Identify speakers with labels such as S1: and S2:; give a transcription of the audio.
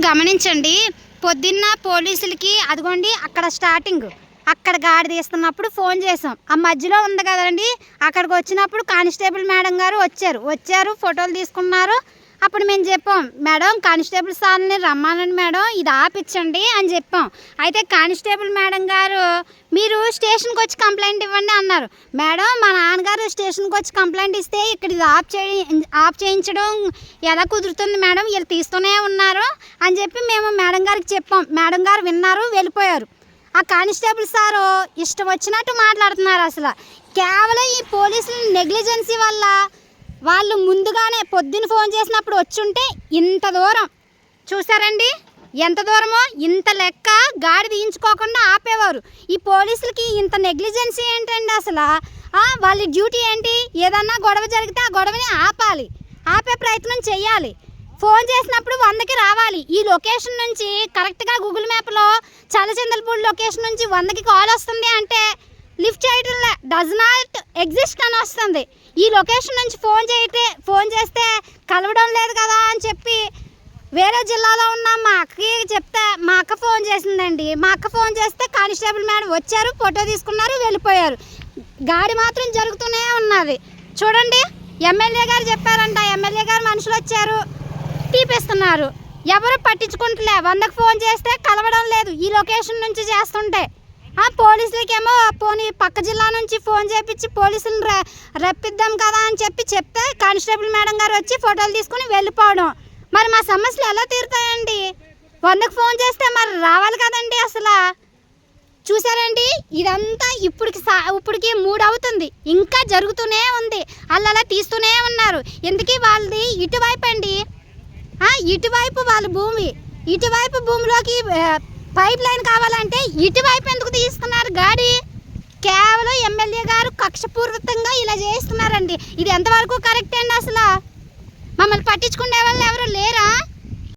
S1: గమనించండి. పొద్దున్న పోలీసులకి అదిగోండి అక్కడ స్టార్టింగ్ అక్కడ గాడి తీస్తున్నప్పుడు ఫోన్ చేసాం. ఆ మధ్యలో ఉంది కదండి, అక్కడికి వచ్చినప్పుడు కానిస్టేబుల్ మేడం గారు వచ్చారు ఫోటోలు తీసుకున్నారు. అప్పుడు మేము చెప్పాం, మేడం కానిస్టేబుల్ సార్ని రమ్మానండి మేడం, ఇది ఆపించండి అని చెప్పాం. అయితే కానిస్టేబుల్ మేడం గారు మీరు స్టేషన్కి వచ్చి కంప్లైంట్ ఇవ్వండి అన్నారు. మేడం మా నాన్నగారు స్టేషన్కి వచ్చి కంప్లైంట్ ఇస్తే ఇక్కడ ఇది ఆఫ్ చేయించడం ఎలా కుదురుతుంది మేడం, వీళ్ళు తీస్తూనే ఉన్నారు అని చెప్పి మేము మేడం గారికి చెప్పాం. మేడం గారు విన్నారు, వెళ్ళిపోయారు. ఆ కానిస్టేబుల్ సారు ఇష్టం వచ్చినట్టు మాట్లాడుతున్నారు. అసలు కేవలం ఈ పోలీసుల నెగ్లిజెన్సీ వల్ల వాళ్ళు ముందుగానే పొద్దున్న ఫోన్ చేసినప్పుడు వచ్చుంటే ఇంత దూరం చూసారండి, ఎంత దూరమో ఇంత లెక్క గాడి తీయించుకోకుండా ఆపేవారు. ఈ పోలీసులకి ఇంత నెగ్లిజెన్సీ ఏంటండి అసలు? వాళ్ళ డ్యూటీ ఏంటి? ఏదన్నా గొడవ జరిగితే ఆ గొడవని ఆపే ప్రయత్నం చేయాలి. ఫోన్ చేసినప్పుడు 100కి రావాలి. ఈ లొకేషన్ నుంచి కరెక్ట్గా గూగుల్ మ్యాప్లో చలచందలపూడి లొకేషన్ నుంచి 100కి కాల్ వస్తుంది అంటే లిఫ్ట్ చేయటంలే, డస్ నాట్ ఎగ్జిస్ట్ అని వస్తుంది. ఈ లొకేషన్ నుంచి ఫోన్ చేస్తే కలవడం లేదు కదా అని చెప్పి వేరే జిల్లాలో ఉన్న మా అక్కకి చెప్తే మా అక్క ఫోన్ చేసిందండి. మా అక్క ఫోన్ చేస్తే కానిస్టేబుల్ మేడం వచ్చారు, ఫోటో తీసుకున్నారు, వెళ్ళిపోయారు. గాడి మాత్రం జరుగుతూనే ఉన్నది. చూడండి, ఎమ్మెల్యే గారు చెప్పారంట, ఎమ్మెల్యే గారు మనుషులు వచ్చారు, తీపిస్తున్నారు. ఎవరు పట్టించుకుంటలే. 100కి ఫోన్ చేస్తే కలవడం లేదు ఈ లొకేషన్ నుంచి చేస్తుంటే. పోలీసులకేమో పోనీ పక్క జిల్లా నుంచి ఫోన్ చేపించి పోలీసులను రప్పిద్దాం కదా అని చెప్తే కానిస్టేబుల్ మేడం గారు వచ్చి ఫోటోలు తీసుకుని వెళ్ళిపోవడం. మరి మా సమస్యలు ఎలా తీరుతాయండి? 100కి ఫోన్ చేస్తే మరి రావాలి కదండి. అసలు చూసారండి, ఇదంతా ఇప్పటికి 3 అవుతుంది, ఇంకా జరుగుతూనే ఉంది. అలా తీస్తూనే ఉన్నారు. ఎందుకు వాళ్ళది ఇటువైపు అండి, ఇటువైపు వాళ్ళ భూమి, ఇటువైపు భూమిలోకి పైప్ లైన్ కావాలంటే ఇటువైపు ఎందుకు తీస్తున్నారు గాడి? కేవలం ఎమ్మెల్యే గారు కక్షపూర్వకంగా ఇలా చేస్తున్నారండి. ఇది ఎంతవరకు కరెక్ట్ అండి? అసలు మమ్మల్ని పట్టించుకునే వాళ్ళు ఎవరు లేరా?